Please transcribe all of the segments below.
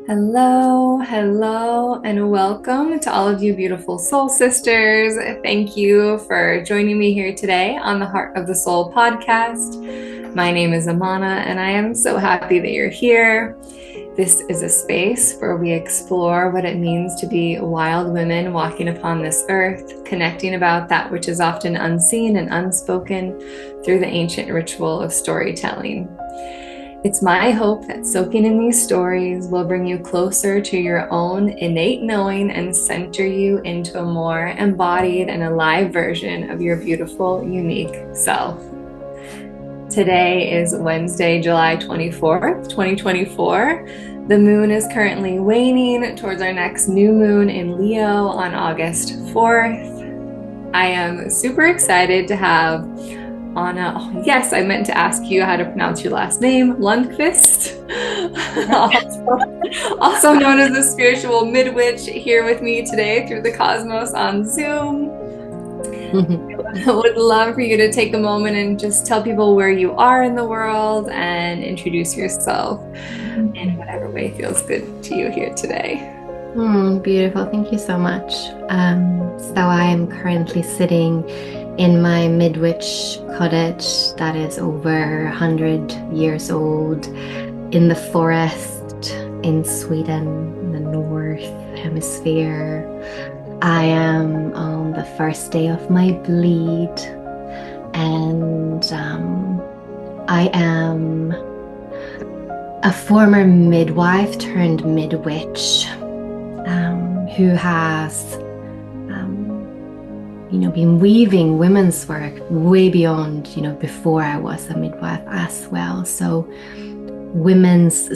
Hello, and welcome to all of you beautiful soul sisters. Thank you for joining me here today on the Heart of the Soul podcast. My name is Amana, and I am so happy that you're here. This is a space where we explore what it means to be wild women walking upon this earth, connecting about that which is often unseen and unspoken through the ancient ritual of storytelling. It's my hope that soaking in these stories will bring you closer to your own innate knowing and center you into a more embodied and alive version of your beautiful, unique self. Today is Wednesday, July 24th, 2024. The moon is currently waning towards our next new moon in Leo on August 4th. I am super excited to have Anna. Oh, yes, I meant to ask you how to pronounce your last name, Lundqvist, also known as the Spiritual Midwitch, here with me today through the cosmos on Zoom. I would love for you to take a moment and just tell people where you are in the world and introduce yourself in whatever way feels good to you here today. Beautiful. Thank you so much. So I am currently sitting in my midwitch cottage that is over 100 years old in the forest in Sweden, in the North Hemisphere. I am on the first day of my bleed, and I am a former midwife turned midwitch who has been weaving women's work way beyond, before I was a midwife as well. So women's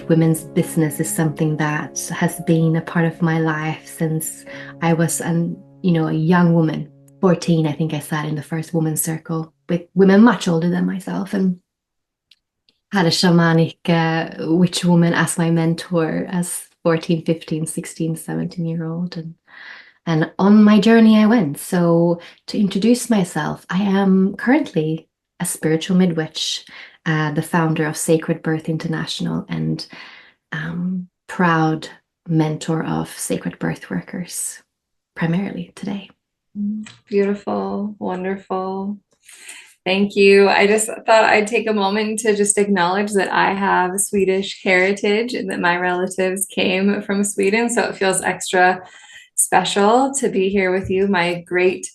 women's business is something that has been a part of my life since I was a young woman. 14, I think I sat in the first women's circle with women much older than myself and had a shamanic witch woman as my mentor as 14, 15, 16, 17-year-old. And on my journey I went. So to introduce myself, I am currently a spiritual midwitch, the founder of Sacred Birth International, and proud mentor of sacred birth workers, primarily today. Beautiful, wonderful. Thank you. I just thought I'd take a moment to just acknowledge that I have Swedish heritage and that my relatives came from Sweden. So it feels extra special to be here with you. My great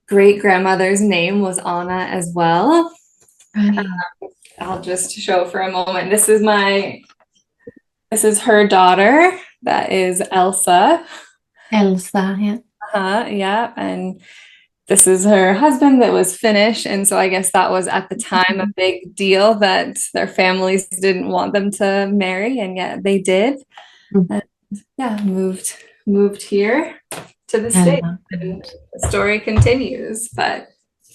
grandmother's name was Anna as well. Right. I'll just show for a moment. This is her daughter. That is Elsa. Elsa, yeah. Yeah. And this is her husband that was Finnish. And so I guess that was at the time a big deal that their families didn't want them to marry, and yet they did. And yeah, moved here to the States. And the story continues, but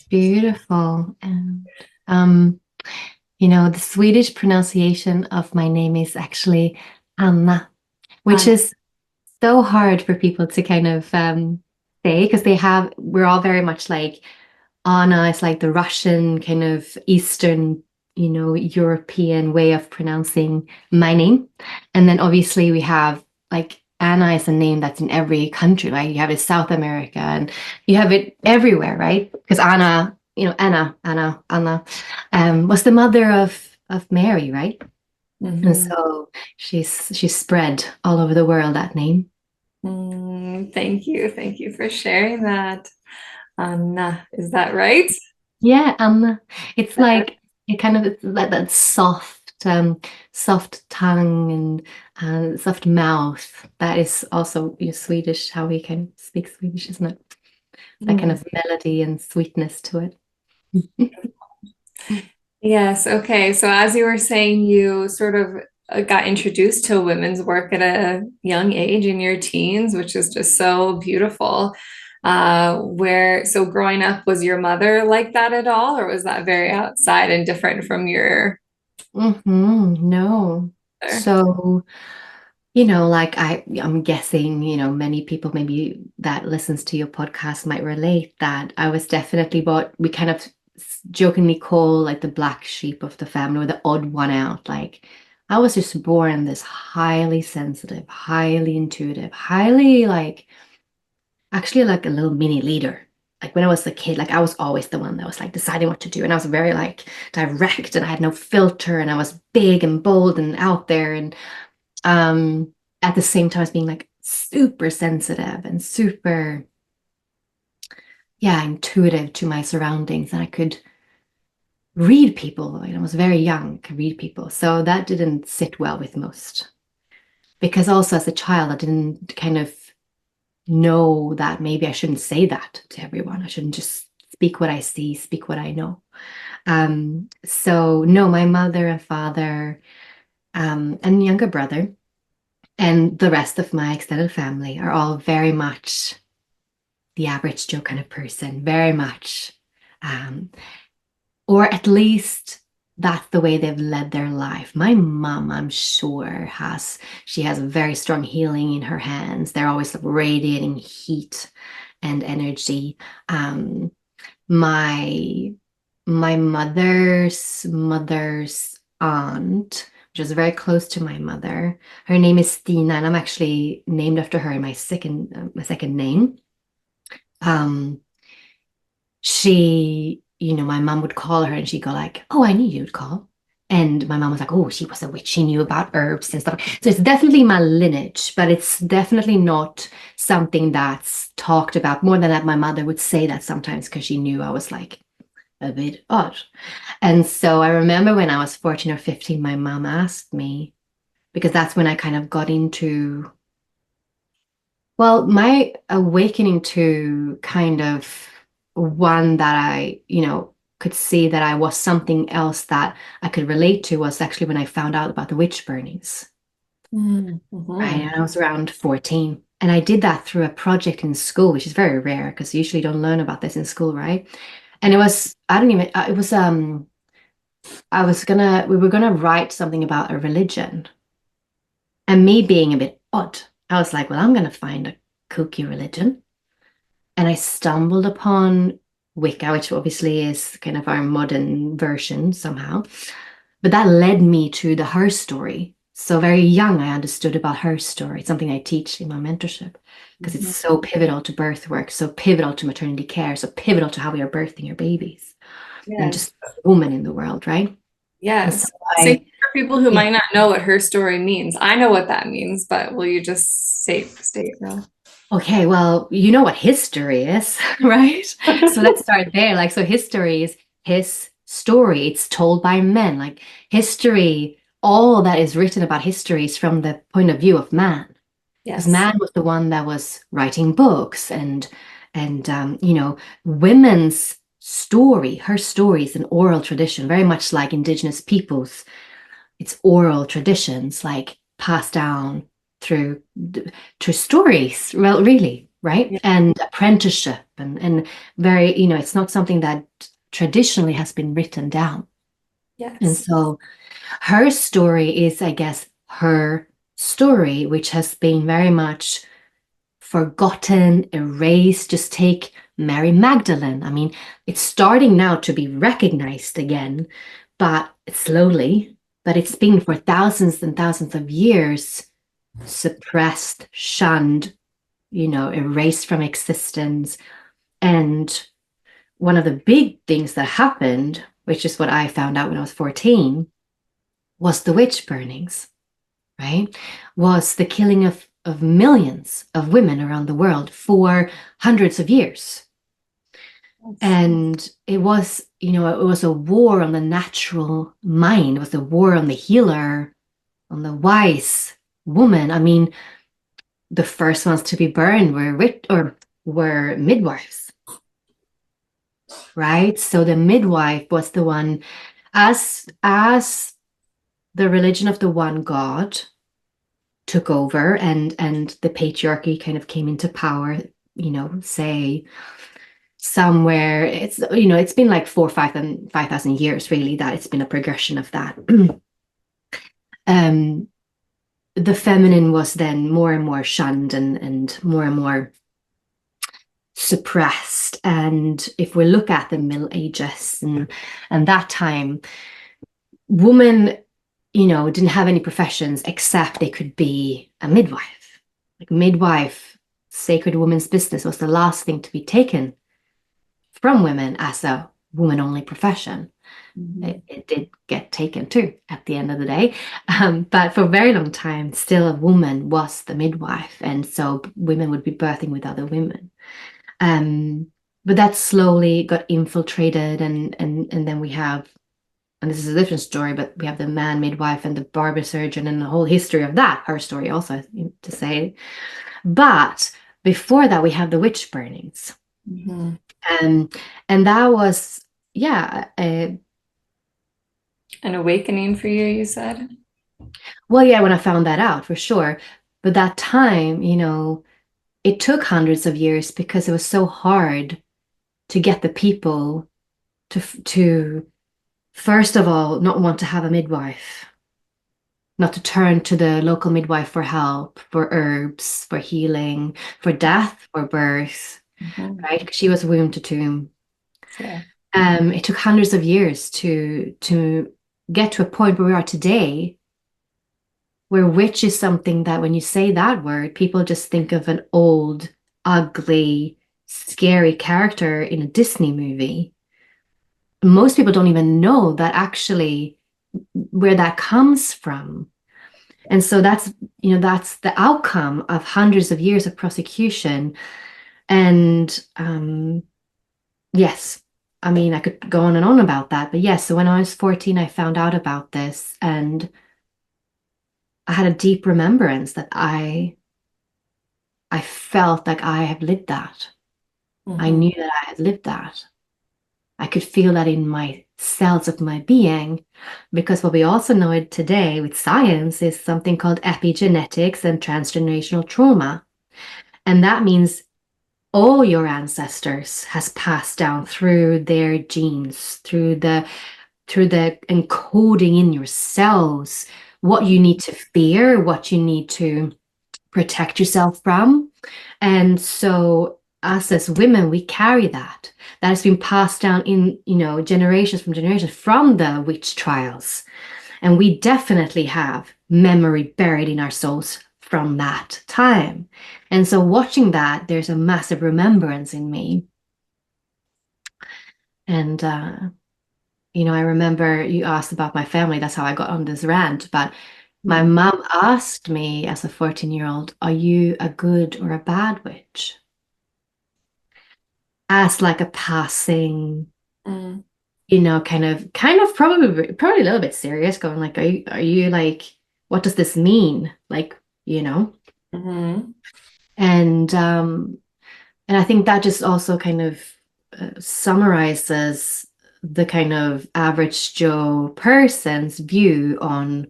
beautiful. And the Swedish pronunciation of my name is actually Anna, which is so hard for people to kind of say, because we're all very much like Anna is like the Russian kind of Eastern, European way of pronouncing my name. And then obviously we have like Anna is a name that's in every country, right? You have it in South America and you have it everywhere, right? Because Anna, Anna was the mother of Mary, right? Mm-hmm. And so she's spread all over the world, that name. Thank you for sharing that. Anna, is that right? Yeah, Anna. It's like it kind of like that soft tongue and soft mouth. That is also Swedish, how we can speak Swedish, isn't it? That kind of melody and sweetness to it. Yes. Okay. So as you were saying, you sort of got introduced to women's work at a young age in your teens, which is just so beautiful. So growing up, was your mother like that at all, or was that very outside and different from your? No. So, like I'm guessing, many people maybe that listens to your podcast might relate that I was definitely what we kind of jokingly call like the black sheep of the family or the odd one out. Like I was just born this highly sensitive, highly intuitive, highly like, actually like a little mini leader. Like when I was a kid, like I was always the one that was like deciding what to do. And I was very like direct and I had no filter and I was big and bold and out there. And at the same time as being like super sensitive and super, yeah, intuitive to my surroundings. And I could read people. When I was very young, could read people. So that didn't sit well with most. Because also as a child, I didn't kind of know that maybe I shouldn't say that to everyone. I shouldn't just speak what I see, speak what I know. So no, my mother and father, and younger brother and the rest of my extended family are all very much the average Joe kind of person, very much, or at least that's the way they've led their life. My mom, I'm sure, she has a very strong healing in her hands. They're always radiating heat and energy. My mother's aunt, which is very close to my mother. Her name is Stina, and I'm actually named after her in my second name. Um, my mom would call her and she'd go like, "Oh, I knew you'd call." And my mom was like, "Oh, she was a witch. She knew about herbs and stuff." So it's definitely my lineage, but it's definitely not something that's talked about more than that. My mother would say that sometimes because she knew I was like a bit odd. And so I remember when I was 14 or 15, my mom asked me, because that's when I kind of got into, well, my awakening to kind of one that I, could see that I was something else that I could relate to was actually when I found out about the witch burnings. Right. And I was around 14. And I did that through a project in school, which is very rare because you usually don't learn about this in school, right? And we were gonna write something about a religion. And me being a bit odd, I was like, well, I'm gonna find a kooky religion. And I stumbled upon Wicca, which obviously is kind of our modern version somehow. But that led me to the HERstory. So very young, I understood about HERstory. It's something I teach in my mentorship because it's so pivotal to birth work, so pivotal to maternity care, so pivotal to how we are birthing your babies and Yes. just a woman in the world, right? And Yes. so So for people who yeah. might not know what her story means, I know what that means, but will you just state now? Okay, well, you know what history is, right? So let's start there. Like, so history is his story. It's told by men. Like history, all that is written about history is from the point of view of man. Because Yes. man was the one that was writing books and women's story, her story is an oral tradition, very much like indigenous peoples. It's oral traditions, like passed down through through stories, well, really, right? Yeah. And apprenticeship and very, it's not something that traditionally has been written down. And Yes. so her story is, I guess, her story, which has been very much forgotten, erased. Just take Mary Magdalene. I mean, it's starting now to be recognized again, but slowly. But it's been for thousands and thousands of years suppressed, shunned, erased from existence. And one of the big things that happened, which is what I found out when I was 14, was the witch burnings, right? Was the killing of millions of women around the world for hundreds of years. And it was, it was a war on the natural mind. It was a war on the healer, on the wise woman. I mean, the first ones to be burned were midwives, right? So the midwife was the one, as the religion of the one God took over and the patriarchy kind of came into power, say somewhere it's been like 5,000 years really that it's been a progression of that. um the feminine was then more and more shunned and more suppressed. And if we look at the Middle Ages and that time, women didn't have any professions except they could be a midwife. Like midwife, sacred woman's business was the last thing to be taken from women as a woman-only profession. Mhm. It did get taken too at the end of the day. But for a very long time, still a woman was the midwife. And so women would be birthing with other women. Um, but that slowly got infiltrated and then we have, and this is a different story, but we have the man midwife and the barber surgeon and the whole history of that, her story also to say. But before that, we have the witch burnings. Mhm. Um, and that was, yeah, An awakening for you, you said? well, yeah, when I found that out for sure. But that time, it took hundreds of years because it was so hard to get the people to first of all not want to have a midwife, not to turn to the local midwife for help, for herbs, for healing, for death, for birth, Mhm. right? 'Cause she was womb to tomb. Yeah. It took hundreds of years to get to a point where we are today, where witch is something that when you say that word, people just think of an old, ugly, scary character in a Disney movie. Most people don't even know that actually where that comes from. And so that's the outcome of hundreds of years of prosecution. And yes, I mean, I could go on and on about that. But yes, so when I was 14, I found out about this and I had a deep remembrance that I felt like I have lived that. I Mhm. knew that I had lived that. I could feel that in my cells of my being, because what we also know today with science is something called epigenetics and transgenerational trauma. And that means all your ancestors has passed down through their genes, through the encoding in your cells, what you need to fear, what you need to protect yourself from. And so us as women, we carry that. That has been passed down in, generations from generations from the witch trials. And we definitely have memory buried in our souls from that time. And so watching that, there's a massive remembrance in me. And I remember you asked about my family. That's how I got on this rant. But my Mhm. mom asked me as a 14-year-old, are you a good or a bad witch? As like a passing, Mm. kind of probably a little bit serious, going like, are you like, what does this mean? Like, you know? Mhm. And I think that just also kind of summarizes the kind of average Joe person's view on,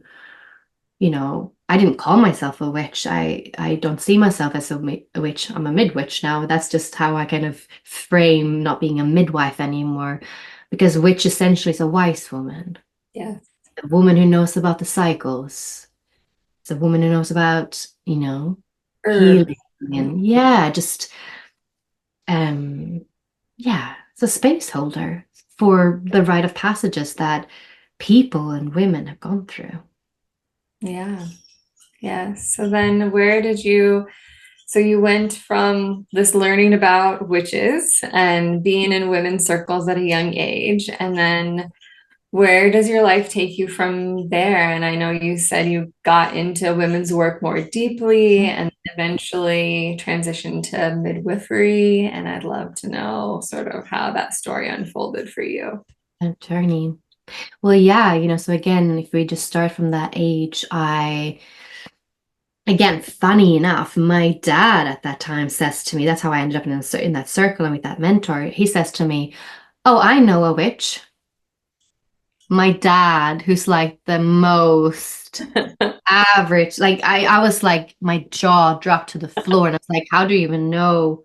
I didn't call myself a witch. I don't see myself as a witch. I'm a midwitch now. That's just how I kind of frame not being a midwife anymore, because witch essentially is a wise woman, Yes. a woman who knows about the cycles. It's a woman who knows about, Herb. healing and yeah, just um yeah, it's a space holder for the rite of passages that people and women have gone through. Yeah. Yes. So then so you went from this learning about witches and being in women's circles at a young age, and then where does your life take you from there? And I know you said you got into women's work more deeply and eventually transitioned to midwifery. And I'd love to know sort of how that story unfolded for you. A journey. Well, yeah, so again, if we just start from that age, again, funny enough, my dad at that time says to me, that's how I ended up in that circle and with that mentor. He says to me, "Oh, I know a witch." My dad, who's like the most average, like I was like, my jaw dropped to the floor, and I was like, how do you even know?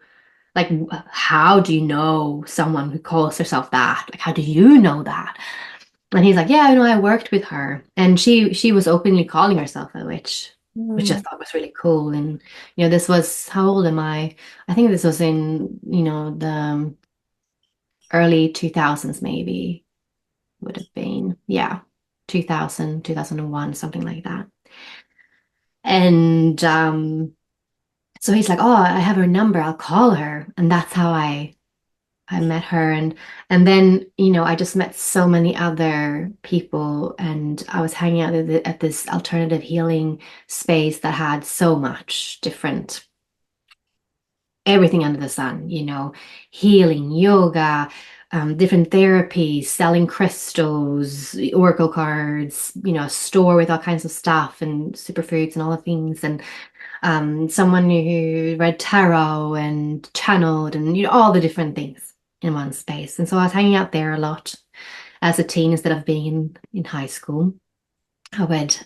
Like, how do you know someone who calls herself that? Like, how do you know that? And he's like, yeah, I worked with her, and she was openly calling herself a witch, which I Mm. thought was really cool. And this was, how old am I? I think this was in the early 2000s, maybe would have been, yeah. 2000, 2001, something like that. And so he's like, oh, I have her number, I'll call her. And that's how I met her. And then, I just met so many other people, and I was hanging out at this alternative healing space that had so much different, everything under the sun, healing, yoga, different therapies, selling crystals, oracle cards, a store with all kinds of stuff and superfoods and all the things. And someone who read tarot and channeled and all the different things in one space. And so I was hanging out there a lot as a teen instead of being in high school. I would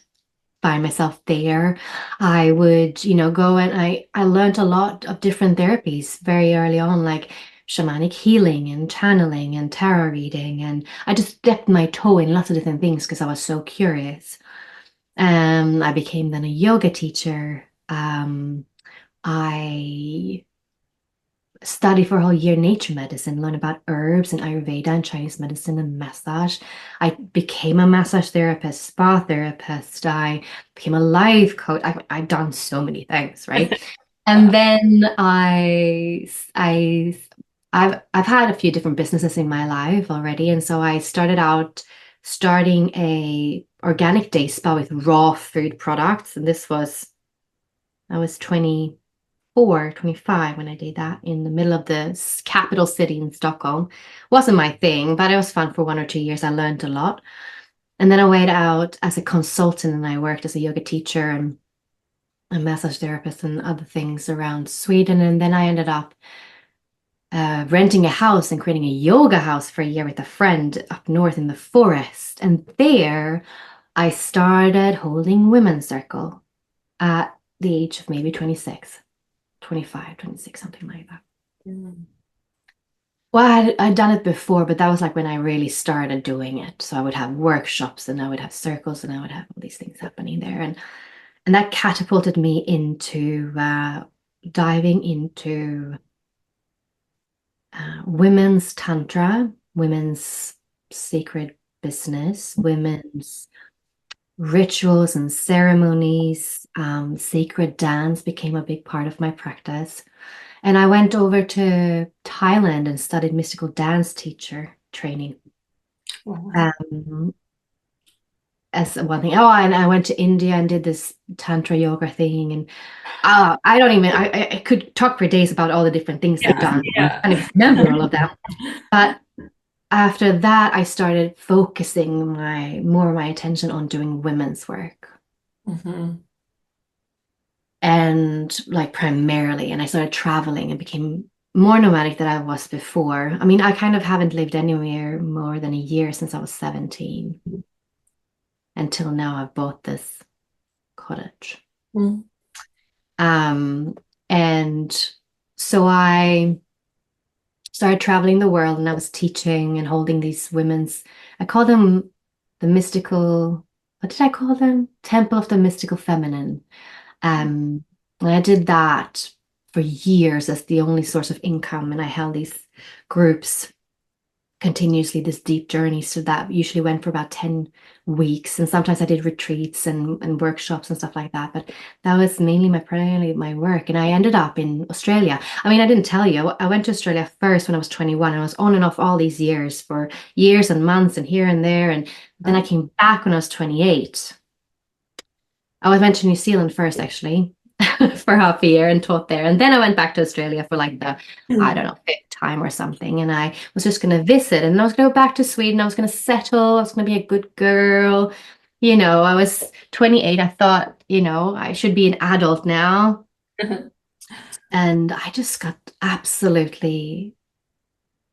find myself there. I would, go, and I learned a lot of different therapies very early on, like shamanic healing and channeling and tarot reading. And I just dipped my toe in lots of different things because I was so curious. I became then a yoga teacher. I studied for a whole year nature medicine, learn about herbs and Ayurveda and Chinese medicine and massage. I became a massage therapist, spa therapist. I became a life coach. I've done so many things, right? And then I've had a few different businesses in my life already, and so I started out starting a organic day spa with raw food products, and I was 24, 25 when I did that in the middle of the capital city in Stockholm. Wasn't my thing, but it was fun for 1 or 2 years. I learned a lot. And then I went out as a consultant, and I worked as a yoga teacher and a massage therapist and other things around Sweden. And then I ended up renting a house and creating a yoga house for a year with a friend up north in the forest. And there I started holding women's circle at the age of maybe 26. 25, 26, something like that. Mm. Well, I'd done it before, but that was like when I really started doing it. So I would have workshops and I would have circles and I would have all these things happening there. And that catapulted me into diving into women's tantra, women's sacred business, women's rituals and ceremonies. Sacred dance became a big part of my practice. And I went over to Thailand and studied mystical dance teacher training. Wow. As one thing. Oh, and I went to India and did this tantra yoga thing. And I don't even, I could talk for days about all the different things I've done. Yeah. I don't remember all of that. But after that, I started focusing more of my attention on doing women's work. Mm-hmm. And like primarily, and I started traveling and became more nomadic than I was before. I mean, I kind of haven't lived anywhere more than a year since I was 17. Until now, I've bought this cottage. Mm. And so I started traveling the world, and I was teaching and holding these I call them the mystical, what did I call them? Temple of the Mystical Feminine. And I did that for years as the only source of income. And I held these groups continuously, this deep journey. So that usually went for about 10 weeks. And sometimes I did retreats and workshops and stuff like that. But that was primarily my work. And I ended up in Australia. I mean, I didn't tell you, I went to Australia first when I was 21. I was on and off all these years for years and months and here and there. And then I came back when I was 28. I went to New Zealand first, actually, for half a year and taught there. And then I went back to Australia for like I don't know, fifth time or something. And I was just going to visit, and I was going to go back to Sweden. I was going to settle. I was going to be a good girl. I was 28. I thought, I should be an adult now. And I just got absolutely,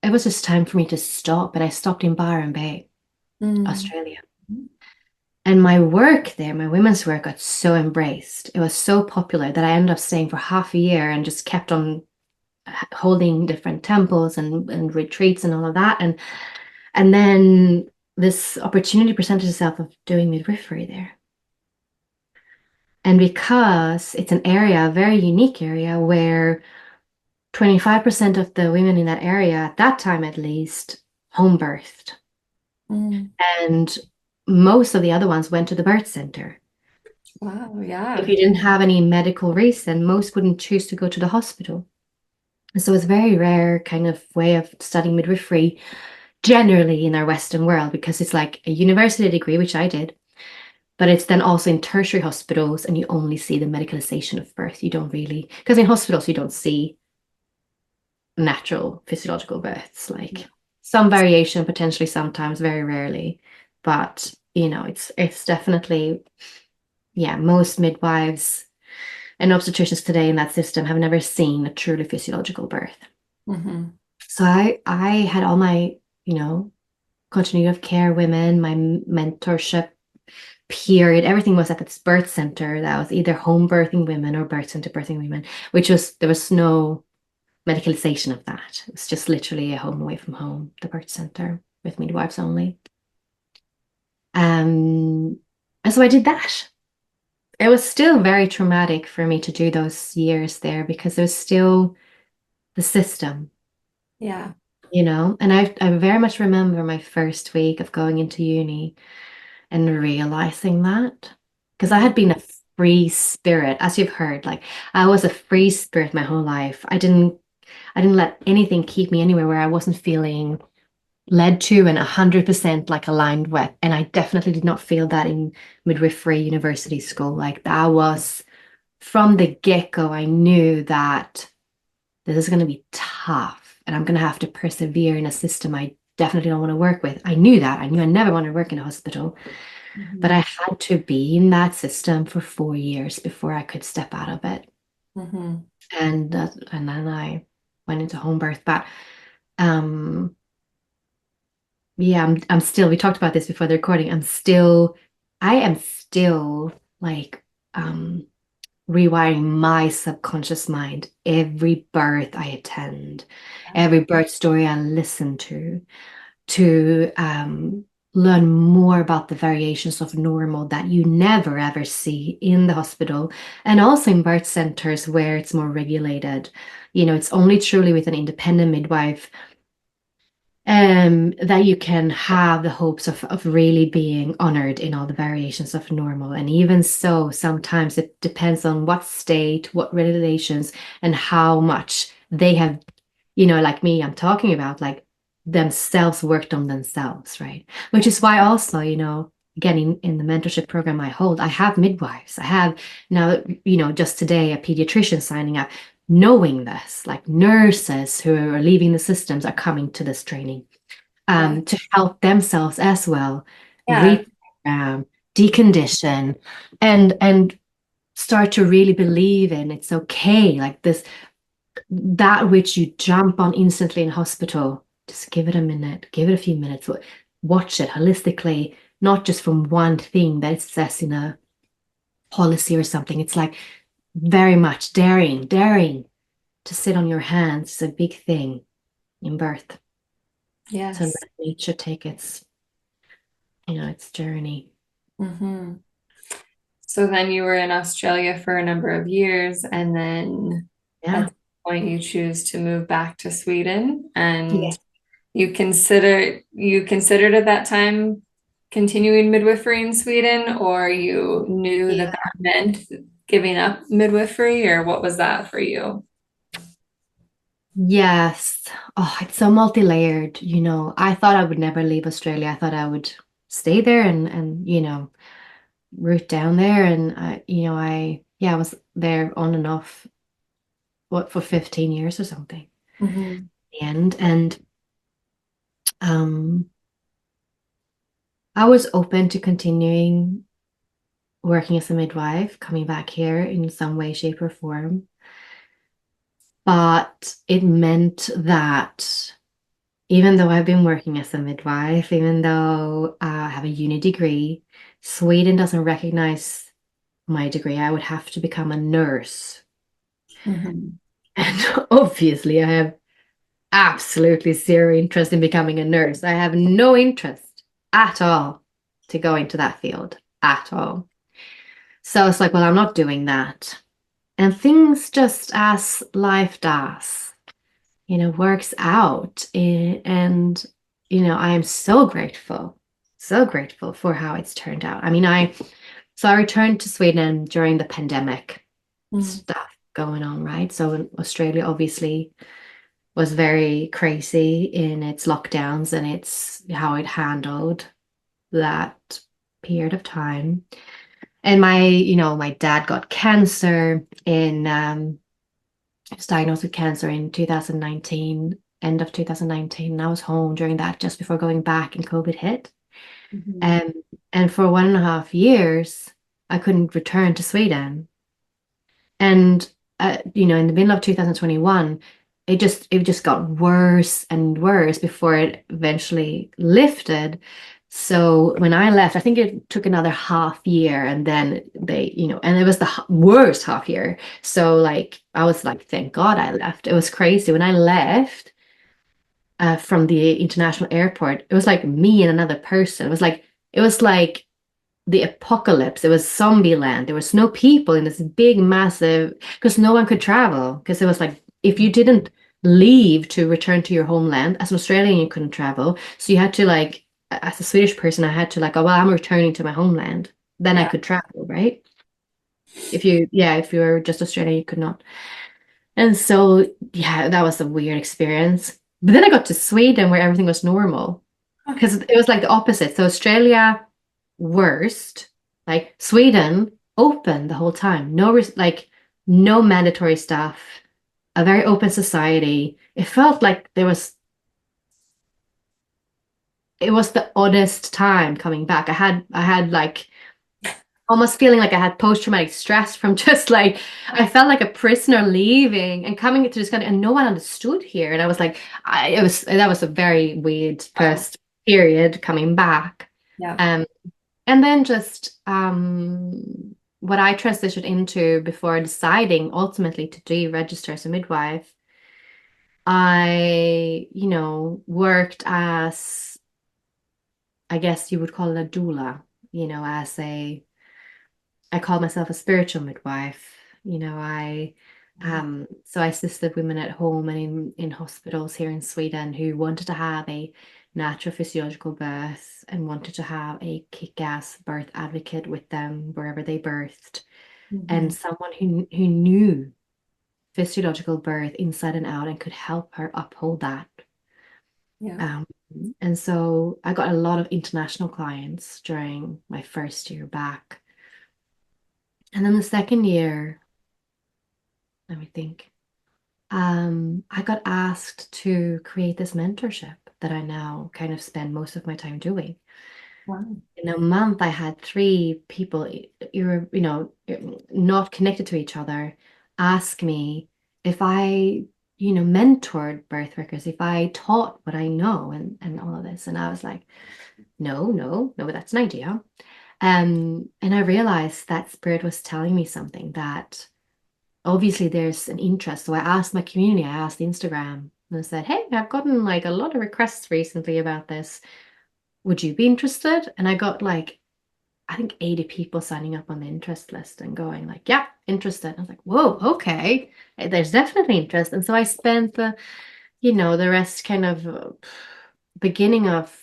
it was just time for me to stop. And I stopped in Byron Bay, Australia. And my work there, my women's work, got so embraced. It was so popular that I ended up staying for half a year and just kept on holding different temples and retreats and all of that. And then this opportunity presented itself of doing midwifery there. And because it's an area, a very unique area, where 25% of the women in that area, at that time at least, home birthed. And most of the other ones went to the birth center. Wow, If yeah. you didn't have any medical reason, most wouldn't choose to go to the hospital. So it's a very rare kind of way of studying midwifery generally in our Western world, because it's like a university degree, which I did, but it's then also in tertiary hospitals, and you only see the medicalization of birth. You don't really, because in hospitals you don't see natural physiological births, like some variation potentially sometimes, very rarely, but it's definitely, yeah, most midwives and obstetricians today in that system have never seen a truly physiological birth. Mm-hmm. So I had all my, continuity of care women, my mentorship period, everything was at this birth center that was either home birthing women or birth center birthing women, which was, there was no medicalization of that. It was just literally a home away from home, the birth center with midwives only. And so I did that. It was still very traumatic for me to do those years there, because there's still the system, Yeah. and I very much remember my first week of going into uni and realizing that, because I Mm-hmm. had been a free spirit, as you've heard, like I was a free spirit my whole life. I didn't let anything keep me anywhere where I wasn't feeling led to and 100% like aligned with. And I definitely did not feel that in midwifery university school. Like that was from the get-go, I knew that this is going to be tough and I'm going to have to persevere in a system I definitely don't want to work with. I knew that. I knew I never wanted to work in a hospital, but Mm-hmm. I had to be in that system for 4 years before I could step out of it. Mm-hmm. And then I went into home birth. But um, yeah, I'm still, we talked about this before the recording. I am still like rewiring my subconscious mind every birth I attend, every birth story I listen to learn more about the variations of normal that you never ever see in the hospital, and also in birth centers where it's more regulated. It's only truly with an independent midwife that you can have the hopes of really being honored in all the variations of normal. And even so, sometimes it depends on what state, what regulations, and how much they have, like me, I'm talking about, like themselves worked on themselves, right? Which is why also, again, in the mentorship program I hold, I have midwives. I have now, just today, a pediatrician signing up, knowing this, like nurses who are leaving the systems are coming to this training Yeah. to help themselves as well, Yeah. reprogram, decondition, and start to really believe in it's okay. Like this, that which you jump on instantly in hospital, just give it a minute, give it a few minutes, watch it holistically, not just from one thing that it says in a policy or something. It's like very much daring to sit on your hands is a big thing in birth. So Yes. let nature take its journey. Mm-hmm. So then you were in Australia for a number of years, and then at Yeah. the point you choose to move back to Sweden, and Yeah. you considered at that time continuing midwifery in Sweden, or you knew that Yeah. that meant giving up midwifery, or what was that for you? Yes. Oh, it's so multi-layered, I thought I would never leave Australia. I thought I would stay there and root down there. And I was there on and off, for 15 years or something at Mm-hmm. the end. And um I was open to continuing working as a midwife, coming back here in some way, shape, or form. But it meant that even though I've been working as a midwife, even though I have a uni degree, Sweden doesn't recognize my degree. I would have to become a nurse. Mm-hmm. And obviously, I have absolutely zero interest in becoming a nurse. I have no interest at all to go into that field at all. So it's like, well, I'm not doing that. And things just as life does, works out. And I am so grateful, so grateful for how it's turned out. I mean, I returned to Sweden during the pandemic Mm. stuff going on, right? So in Australia obviously was very crazy in its lockdowns and its how it handled that period of time. And my dad got cancer was diagnosed with cancer in 2019, end of 2019. And I was home during that just before going back and COVID hit. Mhm. Um, and for 1.5 years, I couldn't return to Sweden. And in the middle of 2021, it just got worse and worse before it eventually lifted. So when I left, I think it took another half year, and then and it was the worst half year. So like I was like, thank God I left. It was crazy when I left from the international airport. It was like me and another person. It was like the apocalypse. It was zombie land. There was no people in this big, massive, because no one could travel. Because it was like, if you didn't leave to return to your homeland, as an Australian, you couldn't travel. So you had to like, as a Swedish person, I had to like, oh, well, I'm returning to my homeland. Then I Yeah. could travel, right? If you were just Australian, you could not. And so, yeah, that was a weird experience. But then I got to Sweden where everything was normal because Okay. it was like the opposite. So Australia, worst. Like Sweden, open the whole time. No mandatory stuff. A very open society. It felt like it was the oddest time coming back. I had like almost feeling like I had post-traumatic stress from just like I felt like a prisoner leaving and coming to this country and no one understood here. And I was like, that was a very weird Wow. first period coming back. Yeah. Um, and then just what I transitioned into before deciding ultimately to deregister as a midwife, worked as, I guess you would call it a doula, I call myself a spiritual midwife. I assisted women at home and in hospitals here in Sweden who wanted to have a natural physiological birth and wanted to have a kick-ass birth advocate with them wherever they birthed, and Mhm. someone who knew physiological birth inside and out and could help her uphold that. Yeah. Um, and so I got a lot of international clients during my first year back. And then the second year, let me think. I got asked to create this mentorship that I now kind of spend most of my time doing. Wow. In a month, I had three people, not connected to each other, ask me if I, mentored birth workers, if I taught what I know and all of this. And I was like, no, no, no, that's an idea. And I realized that Spirit was telling me something that obviously there's an interest. So I asked my community, I asked Instagram, and I said, hey, I've gotten like a lot of requests recently about this. Would you be interested? And I got like, I think 80 people signing up on the interest list and going like, yeah, interested. I was like, whoa, okay. There's definitely interest. And so I spent the rest kind of beginning of,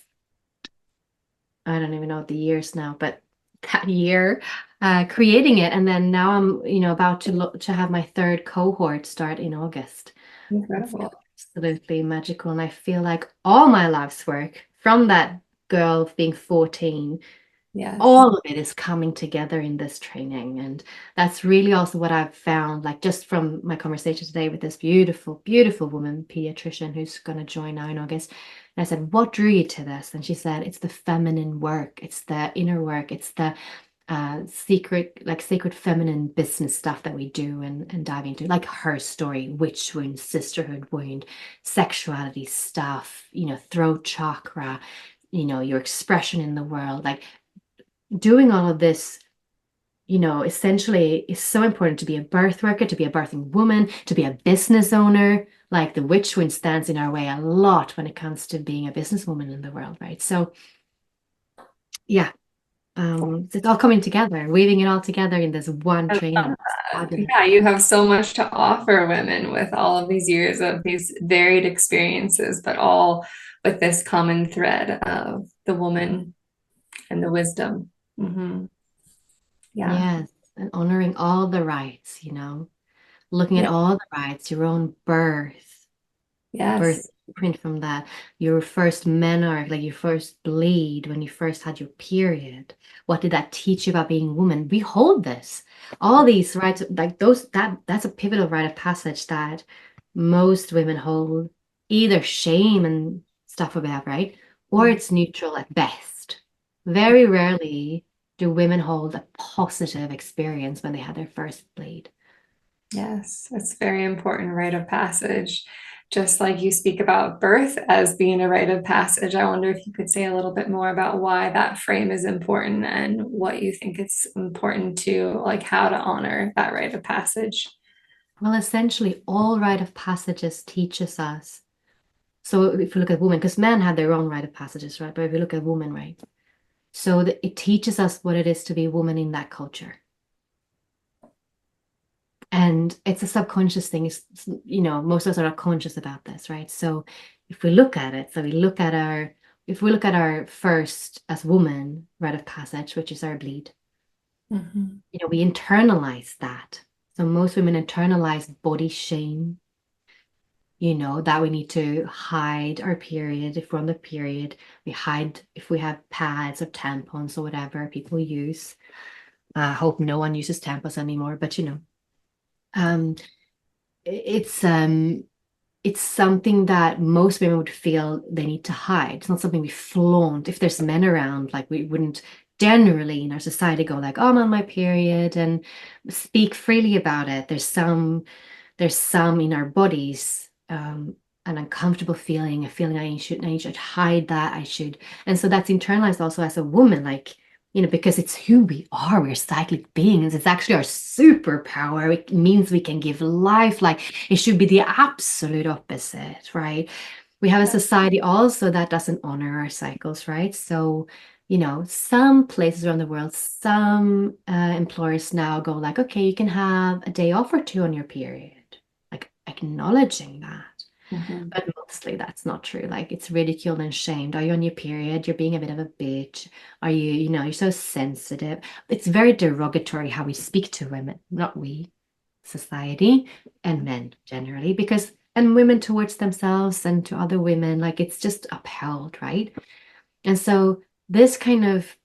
I don't even know the years now, but that year creating it. And then now I'm, about to look to have my third cohort start in August. It's Incredible. absolutely magical. And I feel like all my life's work from that girl being 14, Yes. all of it is coming together in this training. And that's really also what I've found, like just from my conversation today with this beautiful, beautiful woman, pediatrician, who's going to join now in August. And I said, what drew you to this? And she said, it's the feminine work, it's the inner work, it's the secret, like sacred feminine business stuff that we do and dive into, like her story, witch wound, sisterhood wound, sexuality stuff, throat chakra, your expression in the world, like doing all of this, essentially is so important to be a birth worker, to be a birthing woman, to be a business owner. Like the witch wound stands in our way a lot when it comes to being a businesswoman in the world, right? So yeah, it's all coming together, weaving it all together in this one I training. love It's that. fabulous. Yeah, you have so much to offer women with all of these years of these varied experiences, but all with this common thread of the woman And the wisdom. Yeah. Yes, and honoring all the rites, looking at Yeah. all the rites, your own birth Yes. print from that, your first menarche, like your first bleed, when you first had your period. What did that teach you about being a woman? We hold this. All these rites, like that's a pivotal rite of passage that most women hold, either shame and stuff about, right? Or Mm. it's neutral at best. Very rarely do women hold a positive experience when they had their first bleed. Yes, it's very important rite of passage. Just like you speak about birth as being a rite of passage, I wonder if you could say a little bit more about why that frame is important and what you think it's important to, like, how to honor that rite of passage. Well, essentially, all rite of passages teaches us. So if you look at women, because men have their own rite of passages, right? But if you look at women, right? So it teaches us what it is to be a woman in that culture. And it's a subconscious thing. Most of us are not conscious about this, right? So if we look at it, if we look at our first as woman rite of passage, which is our bleed, Mhm. we internalize that. So most women internalize body shame, that we need to hide our period. If we're on the period, we hide if we have pads or tampons or whatever people use. I hope no one uses tampons anymore, but um, it's it's something that most women would feel they need to hide. It's not something we flaunt. If there's men around, like we wouldn't generally in our society go like, "Oh, I'm on my period," and speak freely about it. There's some in our bodies, an uncomfortable feeling, a feeling I should hide that, and so that's internalized also as a woman, like, because it's who we are. We're cyclic beings. It's actually our superpower. It means we can give life. Like, it should be the absolute opposite, right? We have a society also that doesn't honor our cycles, right? So, some places around the world, some employers now go like, okay, you can have a day off or two on your period, like acknowledging that. Mhm. But mostly that's not true. Like, it's ridiculed and shamed. Are you on your period? You're being a bit of a bitch. Are you, you're so sensitive. It's very derogatory how we speak to women, not we, society, and men generally, and women towards themselves and to other women, like, it's just upheld, right? And so this kind of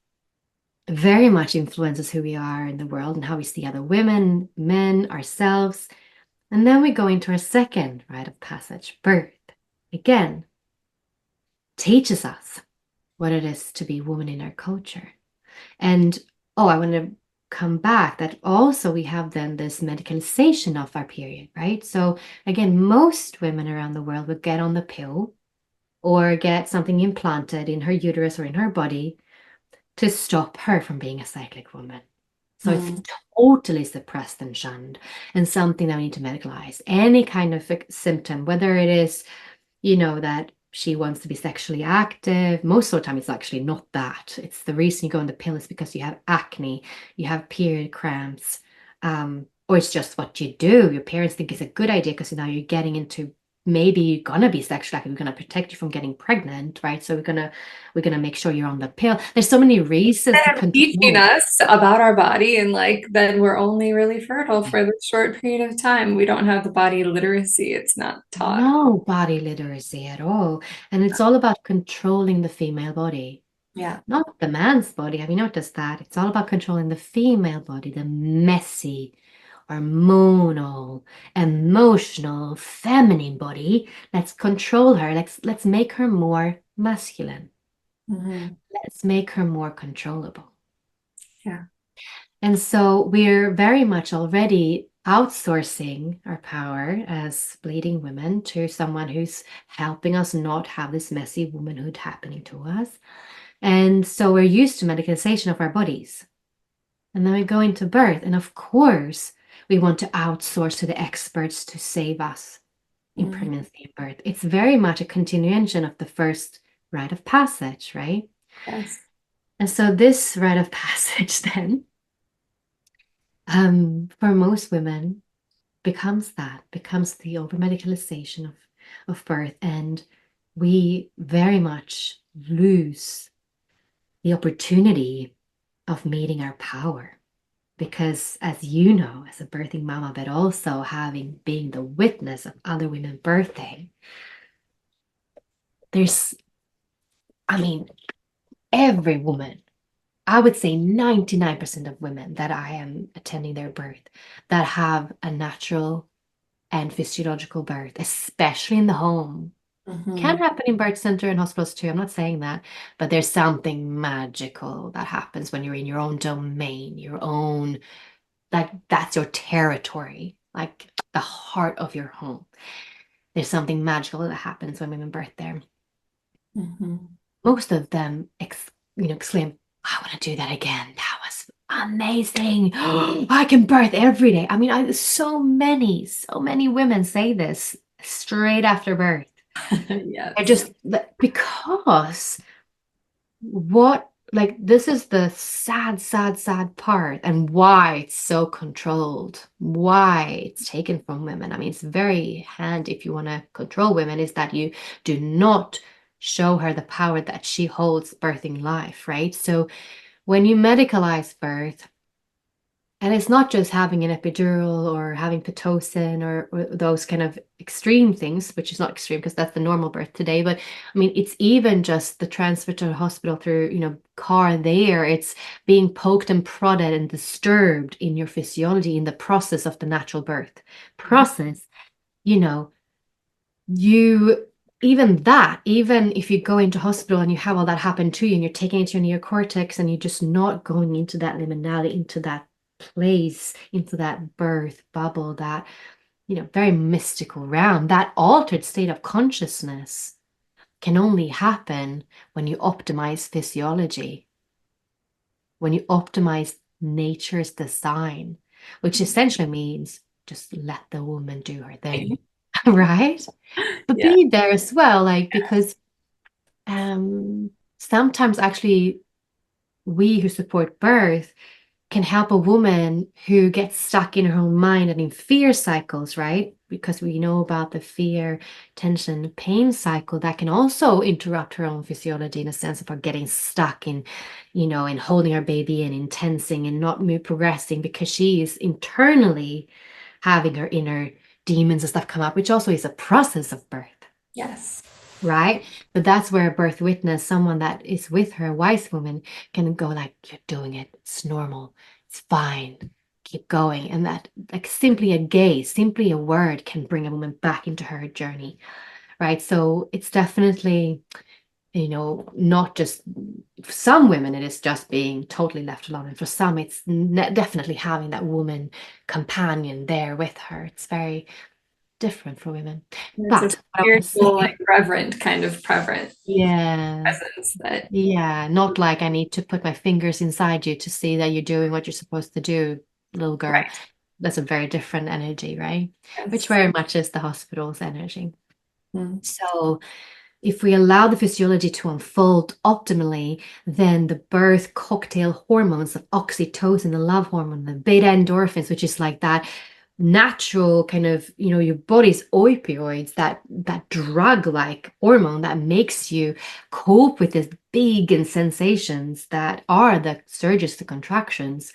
very much influences who we are in the world and how we see other women, men, ourselves. And then we go into our second rite of passage, birth. Again, teaches us what it is to be woman in our culture. And I want to come back that also we have then this medicalization of our period, right? So again, most women around the world would get on the pill or get something implanted in her uterus or in her body to stop her from being a cyclic woman. So it's Mm. totally suppressed and shunned, and something that we need to medicalize. Any kind of symptom, whether it is, that she wants to be sexually active. Most of the time, it's actually not that. It's the reason you go on the pill is because you have acne, you have period cramps, or it's just what you do. Your parents think it's a good idea because now you're getting into, maybe you're gonna be sexually active. We're gonna protect you from getting pregnant, right? So we're gonna make sure you're on the pill. There's so many reasons to Teaching control. us about our body, and like then we're only really fertile for this short period of time. We don't have the body literacy. It's not taught. No body literacy at all. And it's all about controlling the female body. Yeah. Not the man's body. Have you noticed that? It's all about controlling the female body, the messy, hormonal, emotional, feminine body. Let's control her. Let's make her more masculine. Hmm. Let's make her more controllable. Yeah. And so we're very much already outsourcing our power as bleeding women to someone who's helping us not have this messy womanhood happening to us. And so we're used to medicalization of our bodies. And then we go into birth. And of course, we want to outsource to the experts to save us in Hmm. pregnancy and birth. It's very much a continuation of the first rite of passage, right? Yes. And so this rite of passage then, for most women, becomes the over medicalization of birth. And we very much lose the opportunity of meeting our power. Because as you know, as a birthing mama, but also being the witness of other women birthing, there's, I mean, every woman, I would say 99% of women that I am attending their birth that have a natural and physiological birth, especially in the home. Can happen in birth center and hospitals too. I'm not saying that, but there's something magical that happens when you're in your own domain, your own, like that's your territory, like the heart of your home. There's something magical that happens when women birth there. Most of them, exclaim, "I want to do that again. That was amazing. I can birth every day." I mean, so many women say this straight after birth. Yes. I just because this is the sad part, and why it's so controlled, why it's taken from women. I mean, it's very handy if you want to control women, is that you do not show her the power that she holds birthing life, right? So when you medicalize birth, and it's not just having an epidural or having Pitocin or those kind of extreme things, which is not extreme because that's the normal birth today. But I mean, it's even just the transfer to the hospital through, car there. It's being poked and prodded and disturbed in your physiology in the process of the natural birth process. You know, you even if you go into hospital and you have all that happen to you and you're taking it to your neocortex and you're just not going into that liminality, into that place, into that birth bubble, that very mystical realm, that altered state of consciousness can only happen when you optimize physiology, when you optimize nature's design, which essentially means just let the woman do her thing. Right? But Yeah. be there as well, because sometimes actually we who support birth can help a woman who gets stuck in her own mind and in fear cycles, right? Because we know about the fear, tension, pain cycle that can also interrupt her own physiology in a sense of her getting stuck in holding her baby and in tensing and not progressing because she is internally having her inner demons and stuff come up, which also is a process of birth. Yes. Right? But that's where a birth witness, someone that is with her, a wise woman, can go like, "You're doing it. It's normal. It's fine. Keep going." And that, like, simply a gaze, simply a word can bring a woman back into her journey. Right? So it's definitely, not just for some women, it is just being totally left alone. And for some, it's definitely having that woman companion there with her. It's very different for women. It's a But what I want to spiritual, say, reverent kind of yeah. presence that. Yeah, not like I need to put my fingers inside you to see that you're doing what you're supposed to do, little girl. Right. That's a very different energy, right? Which Yes. very much is the hospital's energy. Mm. So if we allow the physiology to unfold optimally, then the birth cocktail hormones of oxytocin, the love hormone, the beta endorphins, which is like that natural kind of, your body's opioids, that drug-like hormone that makes you cope with these big and sensations that are the surges, the contractions,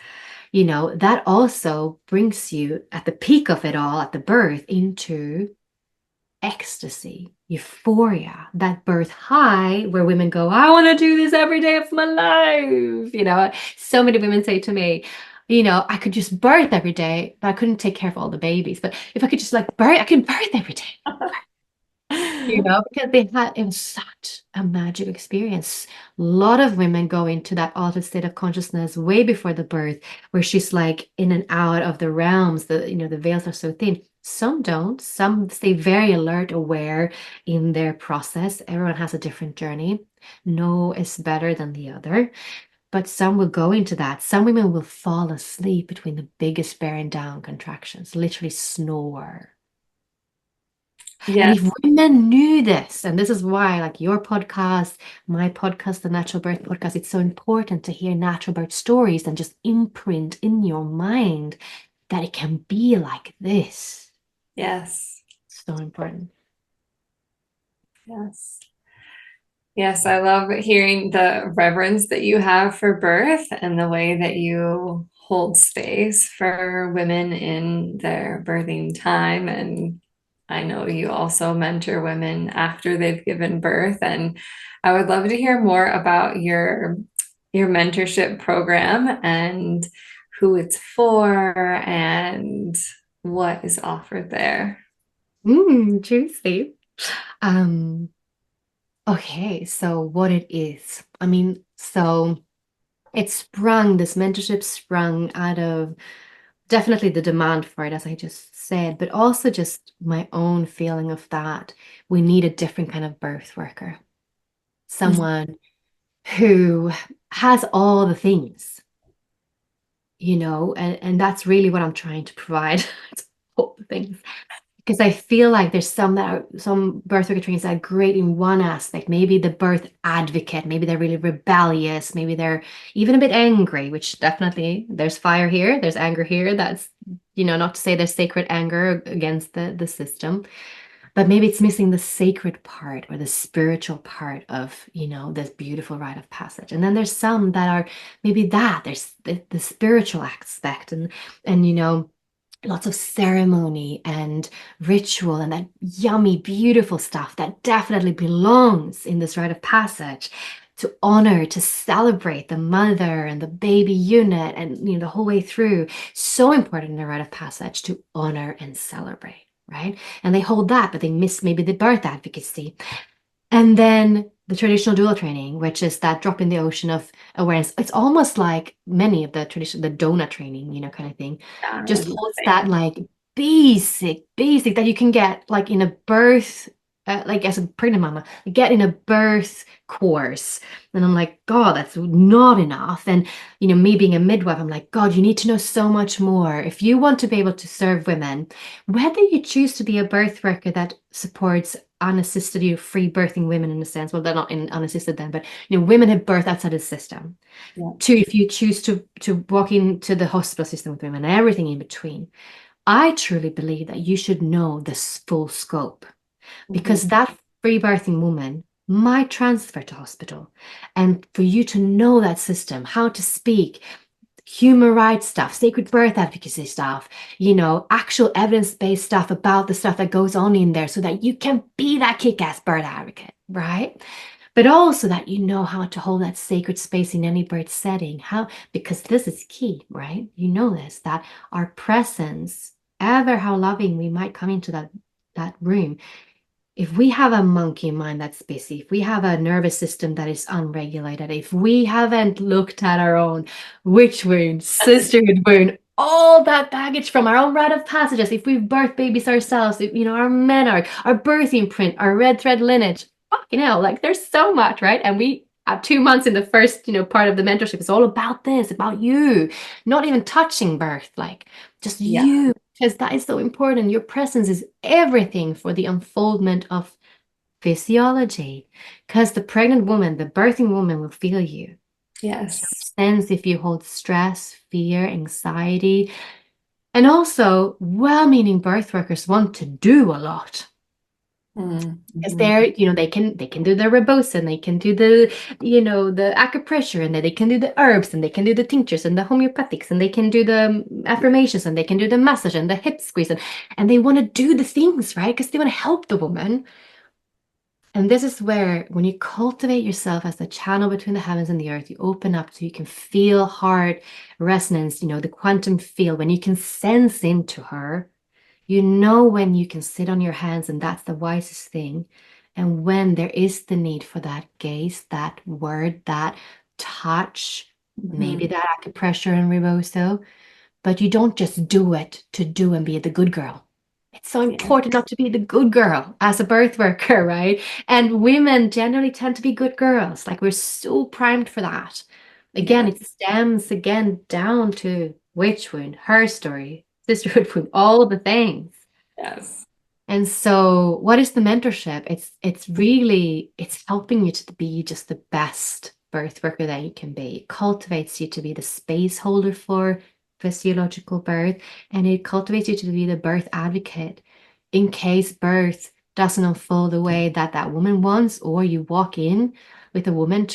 that also brings you at the peak of it all, at the birth, into ecstasy, euphoria, that birth high where women go, "I want to do this every day of my life." So many women say to me, "I could just birth every day, but I couldn't take care of all the babies. But if I could just birth, I can birth every day." Because it was such a magic experience. A lot of women go into that altered state of consciousness way before the birth, where she's like in and out of the realms, the veils are so thin. Some don't. Some stay very alert, aware in their process. Everyone has a different journey. No is better than the other. But some will go into that. Some women will fall asleep between the biggest bearing down contractions, literally snore. And Yes. if women knew this, and this is why, like your podcast, my podcast, the Natural Birth Podcast, it's so important to hear natural birth stories and just imprint in your mind that it can be like this. Yes. So important. Yes. Yes, I love hearing the reverence that you have for birth and the way that you hold space for women in their birthing time. And I know you also mentor women after they've given birth. And I would love to hear more about your mentorship program and who it's for and what is offered there. Juicy. Um, okay, so what it is. I mean, so this mentorship sprung out of definitely the demand for it, as I just said, but also just my own feeling of that we need a different kind of birth worker, someone who has all the things, and that's really what I'm trying to provide. All the things. Because I feel like there's some birth worker trainings that are great in one aspect. Maybe the birth advocate, maybe they're really rebellious, maybe they're even a bit angry, which definitely there's fire here, there's anger here. That's, not to say there's sacred anger against the system, but maybe it's missing the sacred part or the spiritual part of, this beautiful rite of passage. And then there's some that are maybe there's the spiritual aspect and lots of ceremony and ritual and that yummy, beautiful stuff that definitely belongs in this rite of passage to honor, to celebrate the mother and the baby unit and the whole way through. So important in the rite of passage to honor and celebrate, right? And they hold that, but they miss maybe the birth advocacy. And then the traditional dual training, which is that drop in the ocean of awareness. It's almost like many of the donut training, kind of thing, Yeah, just holds that like basic that you can get like in a birth, like as a pregnant mama, get in a birth course. And I'm like, God, that's not enough. And, me being a midwife, I'm like, God, you need to know so much more. If you want to be able to serve women, whether you choose to be a birth worker that supports unassisted, free birthing women in a sense. Well, they're not in unassisted then, but women have birth outside the system. yeah, Two, if you choose to walk into the hospital system with women and everything in between, I truly believe that you should know this full scope mhm, because that free birthing woman might transfer to hospital, and for you to know that system, how to speak, human rights stuff, sacred birth advocacy stuff, actual evidence-based stuff about the stuff that goes on in there so that you can be that kick-ass birth advocate, right? But also that you know how to hold that sacred space in any birth setting. Because this is key, right? You know this, that our presence, ever how loving we might come into that room, if we have a monkey mind that's busy, if we have a nervous system that is unregulated, if we haven't looked at our own witch wound, sisterhood wound, all that baggage from our own rite of passages, if we've birthed babies ourselves, if, our menarche, our birthing print, our red thread lineage, fucking hell, like there's so much, right? And we have 2 months in the first, part of the mentorship. It's all about this, about you, not even touching birth, like just yeah, you, because that is so important. Your presence is everything for the unfoldment of physiology. Because the pregnant woman, the birthing woman will feel you. She'll yes. sense if you hold stress, fear, anxiety. And also, well-meaning birth workers want to do a lot. Because Mhm. they're, they can do the rebosa and they can do the acupressure and they can do the herbs and they can do the tinctures and the homeopathics and they can do the affirmations and they can do the massage and the hip squeeze and they want to do the things, right? Because they want to help the woman. And this is where, when you cultivate yourself as the channel between the heavens and the earth, you open up so you can feel heart resonance, the quantum field, when you can sense into her. You know when you can sit on your hands, and that's the wisest thing. And when there is the need for that gaze, that word, that touch, maybe Mhm. that acupressure and reboso, but you don't just do it to do and be the good girl. It's so Yeah, important not to be the good girl as a birth worker, right? And women generally tend to be good girls. Like we're so primed for that. Again, yeah, it stems again down to witch wound, HERstory, sisterhood wound, all the things. yes, And so what is the mentorship? It's helping you to be just the best birth worker that you can be. It cultivates you to be the space holder for physiological birth, and it cultivates you to be the birth advocate in case birth doesn't unfold the way that that woman wants, or you walk in with a woman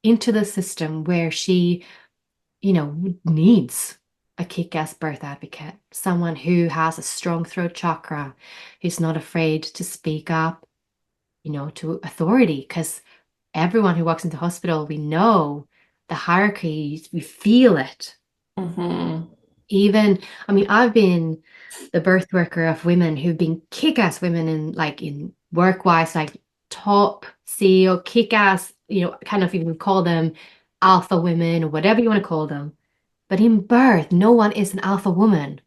into the system where she, needs a kick-ass birth advocate, someone who has a strong throat chakra, who's not afraid to speak up, to authority, because everyone who walks into hospital, we know the hierarchy, we feel it. Mm-hmm. Even, I mean, I've been the birth worker of women who've been kick-ass women in work-wise, like top CEO, kick-ass, kind of, you would call them alpha women or whatever you want to call them. But in birth, no one is an alpha woman.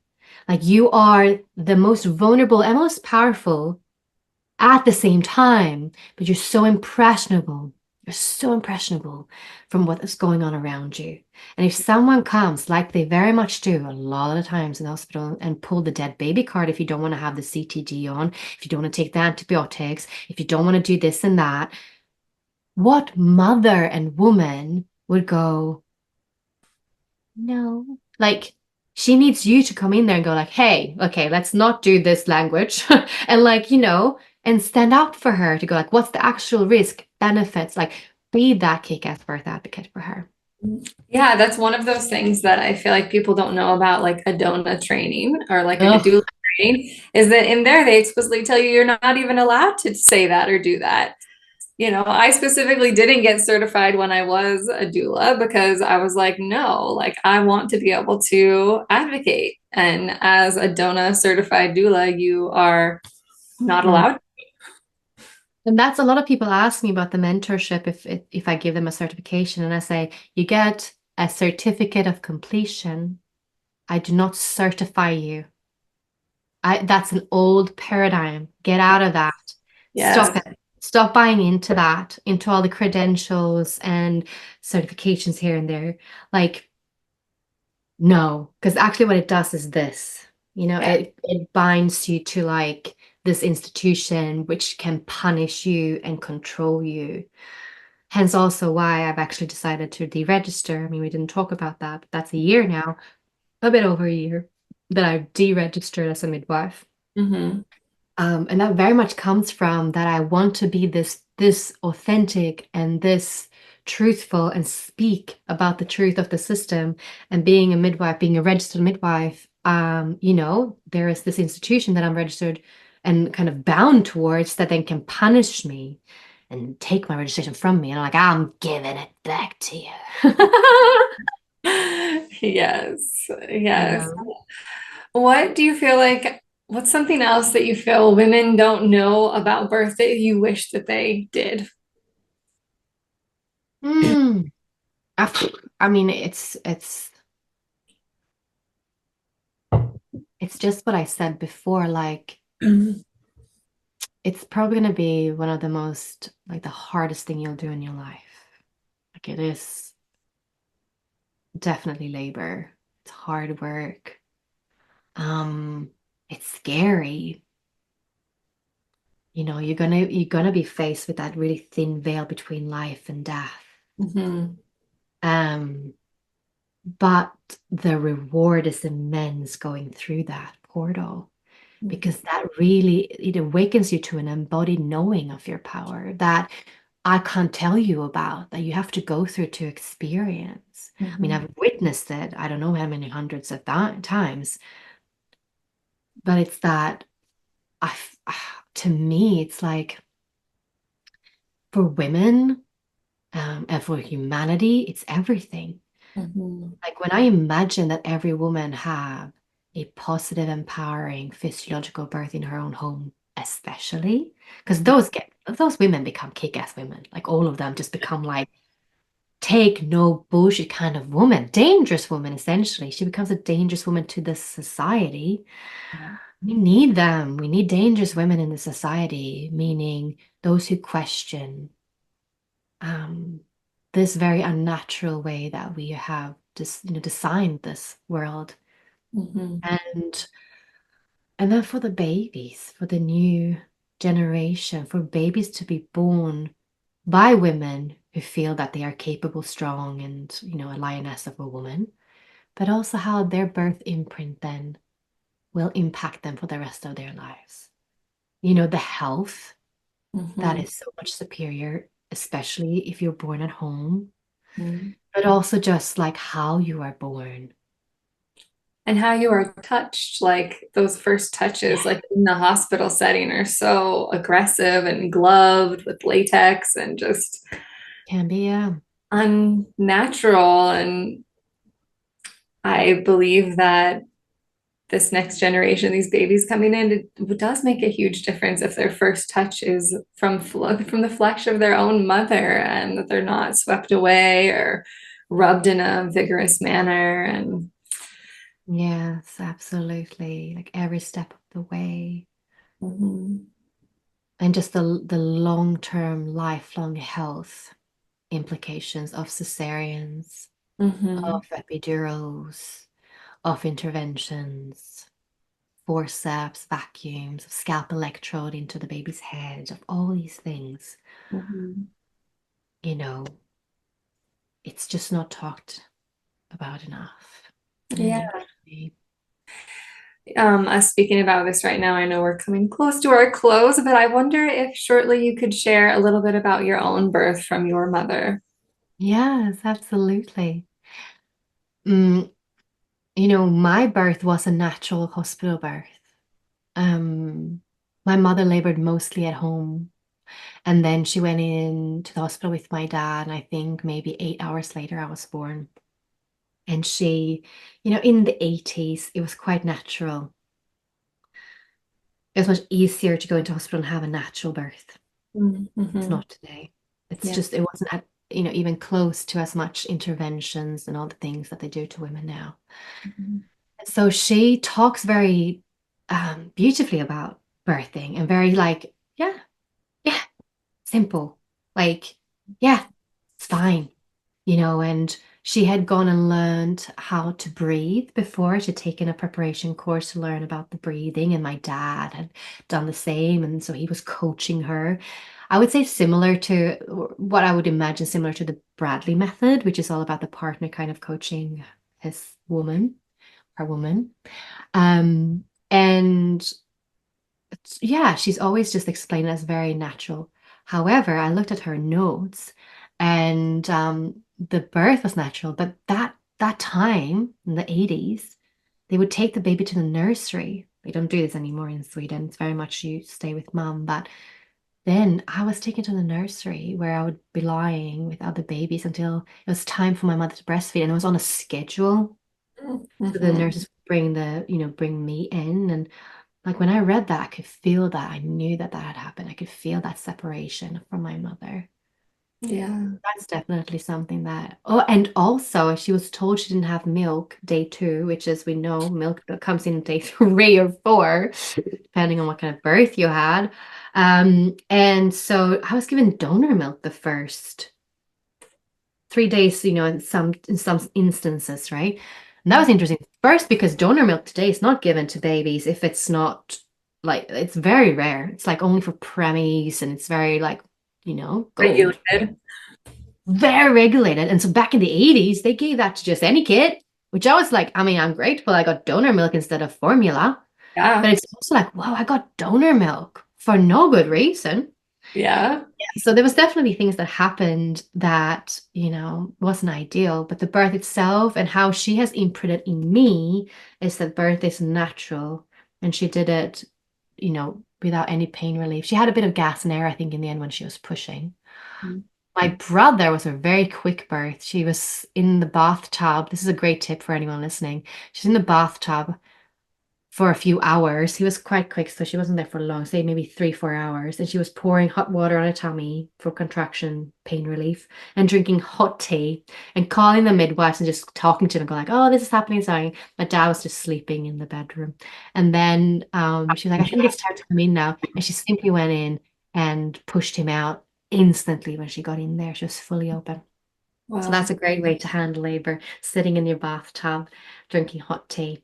Like, you are the most vulnerable and most powerful at the same time, but you're so impressionable. You're so impressionable from what is going on around you. And if someone comes, like they very much do a lot of the times in the hospital, and pull the dead baby card if you don't want to have the CTG on, if you don't want to take the antibiotics, if you don't want to do this and that, what mother and woman would go, no? Like, she needs you to come in there and go like, hey, okay, let's not do this language. And like, and stand up for her to go like, what's the actual risk, benefits? Like, be that kick-ass birth advocate for her. Yeah, that's one of those things that I feel like people don't know about, like a donor training or like a Ugh. doula training, is that in there they explicitly tell you you're not even allowed to say that or do that. I specifically didn't get certified when I was a doula because I was like, no, like I want to be able to advocate. And as a DONA certified doula, you are not Mm. allowed. And that's a lot of people ask me about the mentorship if I give them a certification, and I say, you get a certificate of completion. I do not certify you. That's an old paradigm. Get out of that. Stop Yes. it. Stop buying into that, into all the credentials and certifications here and there. Like, no, because actually what it does is this, Yeah. it binds you to like this institution which can punish you and control you. Hence also why I've actually decided to deregister. I mean, we didn't talk about that, but that's a year now, a bit over a year that I've deregistered as a midwife. Mm-hmm. And that very much comes from that I want to be this authentic and this truthful and speak about the truth of the system. And being a midwife, being a registered midwife, there is this institution that I'm registered and kind of bound towards that then can punish me and take my registration from me. And I'm like, I'm giving it back to you. Yes. You Yes. know? What do you feel like? What's something else that you feel women don't know about birth that you wish that they did? Mm. I mean, it's just what I said before. Like, it's probably going to be one of the most, like, the hardest thing you'll do in your life. Like, it is definitely labor. It's hard work. Um, it's scary. You're gonna be faced with that really thin veil between life and death. Mm-hmm. Um, but the reward is immense going through that portal, because that really, it awakens you to an embodied knowing of your power that I can't tell you about, that you have to go through to experience. I mean, Mm-hmm. I've witnessed it, I don't know how many hundreds of times, but it's that I, to me, it's like for women, and for humanity, it's everything. Mm-hmm. Like when I imagine that every woman have a positive, empowering physiological birth in her own home, especially because those women become kick-ass women. Like all of them just become like take no bullshit kind of woman, dangerous woman, essentially. She becomes a dangerous woman to the society. We need them. We need dangerous women in the society, meaning those who question um, this very unnatural way that we have just, designed this world. Mm-hmm. And then for the babies, for the new generation, for babies to be born by women who feel that they are capable, strong, and, a lioness of a woman, but also how their birth imprint then will impact them for the rest of their lives. the health that Mm-hmm. is so much superior, especially if you're born at home, Mm-hmm. but also just like how you are born. And how you are touched, like those first touches, Yeah, like in the hospital setting, are so aggressive and gloved with latex and just can be, yeah. unnatural. And I believe that this next generation, these babies coming in, it does make a huge difference if their first touch is from the flesh of their own mother, and that they're not swept away or rubbed in a vigorous manner. And Yes, absolutely. Like every step of the way. mhm, And just the long-term, lifelong health implications of cesareans, mhm, of epidurals, of interventions, forceps, vacuums, of scalp electrode into the baby's head, of all these things, mhm. you know, it's just not talked about enough. Yeah. Unfortunately. Us speaking about this right now, I know we're coming close to our close, but I wonder if shortly you could share a little bit about your own birth from your mother. Yes, absolutely. Mm, my birth was a natural hospital birth. Um, my mother labored mostly at home, and then she went into the hospital with my dad, and I think maybe 8 hours later I was born. And she, in the 80s, it was quite natural. It was much easier to go into hospital and have a natural birth. It's Mm-hmm. not today. It's Yeah. just, it wasn't at, even close to as much interventions and all the things that they do to women now. Mhm. So she talks very beautifully about birthing and very like, yeah, yeah, simple. Like, yeah, it's fine, and she had gone and learned how to breathe before. She'd taken a preparation course to learn about the breathing, and my dad had done the same. And so he was coaching her. I would say similar to what I would imagine similar to the Bradley method, which is all about the partner kind of coaching his woman, her woman. And yeah, she's always just explained it as very natural. However, I looked at her notes, and the birth was natural, but that time in the 80s, they would take the baby to the nursery. They don't do this anymore in Sweden. It's very much you stay with mom. But then I was taken to the nursery where I would be lying with other babies until it was time for my mother to breastfeed, and it was on a schedule. So the Mm-hmm. nurses would bring me in, and like when I read that, I could feel that. I knew that that had happened. I could feel that separation from my mother. Yeah. That's definitely something that. Oh, and also she was told she didn't have milk day 2, which as we know, milk that comes in day 3 or 4, depending on what kind of birth you had. And so I was given donor milk the first 3 days, in some instances, right? And that was interesting. First, because donor milk today is not given to babies if it's not like it's very rare. It's like only for preemies, and it's very like, gold. Regulated. Very regulated. And so back in the 80s, they gave that to just any kid, which I was like, I mean, I'm grateful I got donor milk instead of formula. But Yeah. it's also like, wow, I got donor milk for no good reason. Yeah. So there was definitely things that happened that, wasn't ideal, but the birth itself and how she has imprinted in me is that birth is natural, and she did it, without any pain relief. She had a bit of gas and air, I think, in the end when she was pushing. My brother was a very quick birth. She was in the bathtub. This is a great tip for anyone listening. She's in the bathtub for a few hours. He was quite quick, so she wasn't there for long, say maybe 3, 4 hours. And she was pouring hot water on her tummy for contraction pain relief and drinking hot tea and calling the midwives and just talking to them, going like, oh, this is happening. Sorry. My dad was just sleeping in the bedroom. And then she was like, I think it's time to come in now. And she simply went in and pushed him out instantly when she got in there. She was fully open. So Wow. that's a great way to handle labor, sitting in your bathtub, drinking hot tea.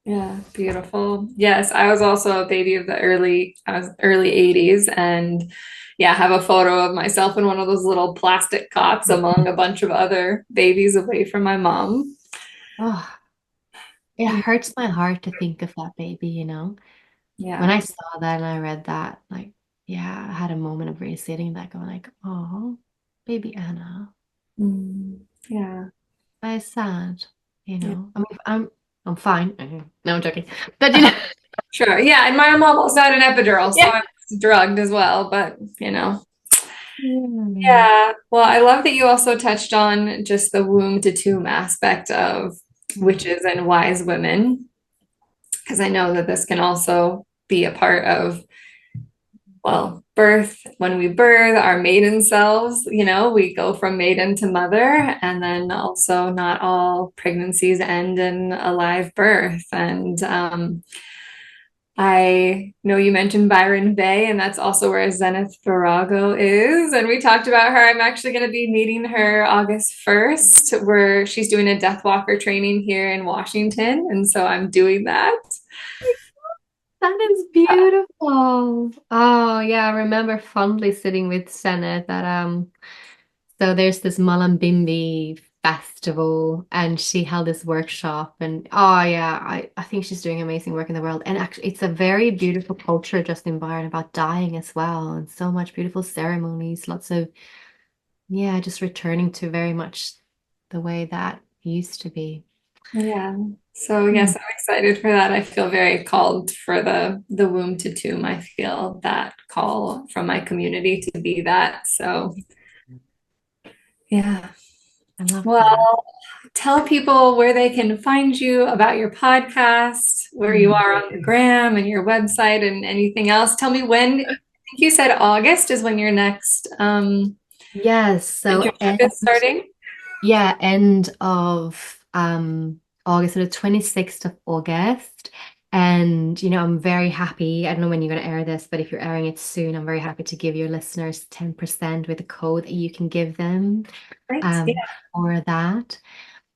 Yeah, beautiful. Yes, I was also a baby of I was early 80s, and yeah, have a photo of myself in one of those little plastic cots among a bunch of other babies away from my mom. Oh, it hurts my heart to think of that baby. When Yeah. I saw that and I read that, like, yeah, I had a moment of really sitting back going like, oh, baby Anna. Mm, yeah. That is sad, you Yeah. know. I mean, I'm fine. No, I'm joking. But you know, Sure. Yeah. And my mom almost had an epidural, so yeah. I was drugged as well, but Yeah. Yeah. Well, I love that you also touched on just the womb to tomb aspect of witches and wise women, because I know that this can also be a part of, well, birth. When we birth our maiden selves, we go from maiden to mother, and then also not all pregnancies end in a live birth. And I know you mentioned Byron Bay, and that's also where Zenith Virago is. And we talked about her. I'm actually going to be meeting her August 1st, where she's doing a Death Walker training here in Washington. And so I'm doing that. That is beautiful. Oh yeah, I remember fondly sitting with Senna that so there's this Mullumbimby festival and she held this workshop and oh yeah, I think she's doing amazing work in the world. And actually it's a very beautiful culture just in Byron about dying as well and so much beautiful ceremonies, lots of yeah, just returning to very much the way that used to be. Yeah. So Hmm. yes, I'm excited for that. I feel very called for the womb to tomb. I feel that call from my community to be that. So yeah. I love that. Well, tell people where they can find you, about your podcast, where you Hmm. are on the gram and your website and anything else. Tell me when, I think you said August is when your next Yes, so mentorship is starting. yeah, end of August, so the 26th of August. And you know, I'm very happy. I don't know when you're going to air this, but if you're airing it soon, I'm very happy to give your listeners 10% with a code that you can give them Great. Yeah. um for that.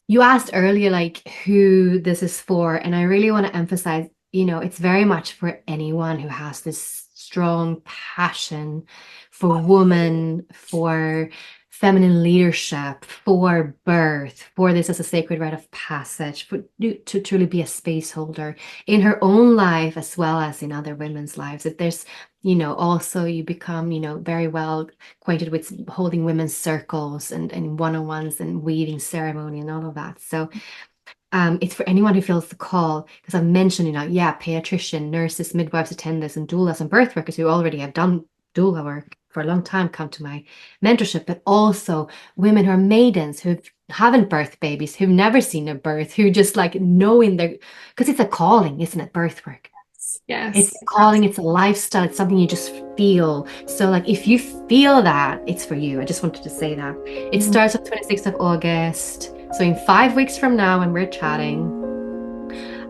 You asked earlier like who this is for, and I really want to emphasize, you know, it's very much for anyone who has this strong passion for woman, for feminine leadership, for birth, for this as a sacred rite of passage, for to truly be a space holder in her own life as well as in other women's lives. That there's, you know, also you become, you know, very well acquainted with holding women's circles and one-on-ones and weaving ceremony and all of that. So it's for anyone who feels the call, because I've mentioned, you know, yeah, pediatrician, nurses, midwives, attendants, and doulas and birth workers who already have done doula work for a long time come to my mentorship, but also women who are maidens who haven't birthed babies, who've never seen a birth, who just like knowing their, because it's a calling, isn't it? Birth work. It's Yes. a calling, it's a lifestyle, it's something you just feel. So, like, if you feel that, it's for you. I just wanted to say that. It Mm, starts on 26th of August. So, in 5 weeks from now, when we're chatting,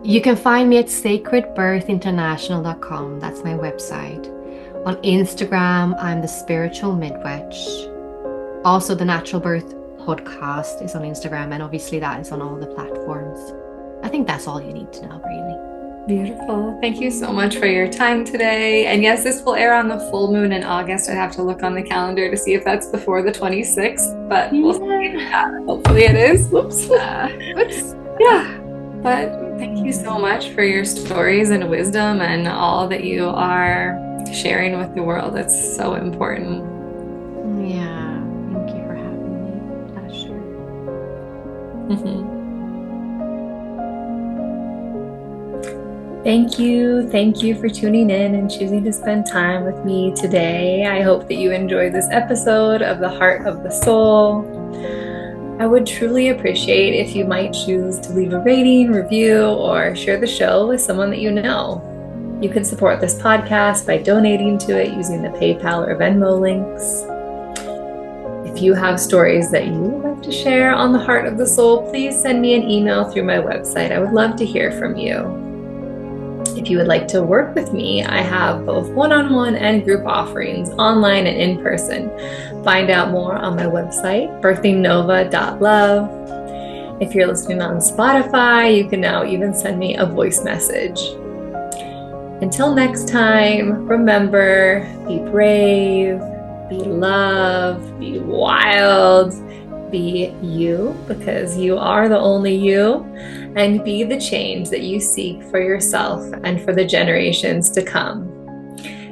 you can find me at sacredbirthinternational.com. That's my website. On Instagram, I'm the Spiritual Midwitch. Also, the Natural Birth podcast is on Instagram, and obviously, that is on all the platforms. I think that's all you need to know, really. beautiful. Thank you so much for your time today. And yes, this will air on the full moon in August. I'd have to look on the calendar to see if that's before the 26th, but we'll see. Yeah. Hopefully it is. Whoops. Whoops. Yeah. But thank you so much for your stories and wisdom and all that you are sharing with the world. It's so important. Yeah, thank you for having me. Pleasure. Mhm. Thank you. Thank you for tuning in and choosing to spend time with me today. I hope that you enjoyed this episode of The Heart of the Soul. I would truly appreciate if you might choose to leave a rating, review, or share the show with someone that you know. You can support this podcast by donating to it using the PayPal or Venmo links. If you have stories that you would like to share on The Heart of the Soul, please send me an email through my website. I would love to hear from you. If you would like to work with me, I have both one-on-one and group offerings, online and in person. Find out more on my website, birthingnova.love. If you're listening on Spotify, you can now even send me a voice message. Until next time, remember, be brave, be love, be wild, be you, because you are the only you, and be the change that you seek for yourself and for the generations to come.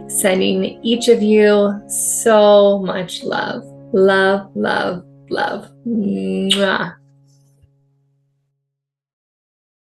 Sending each of you so much love. Love, love, love. Mwah.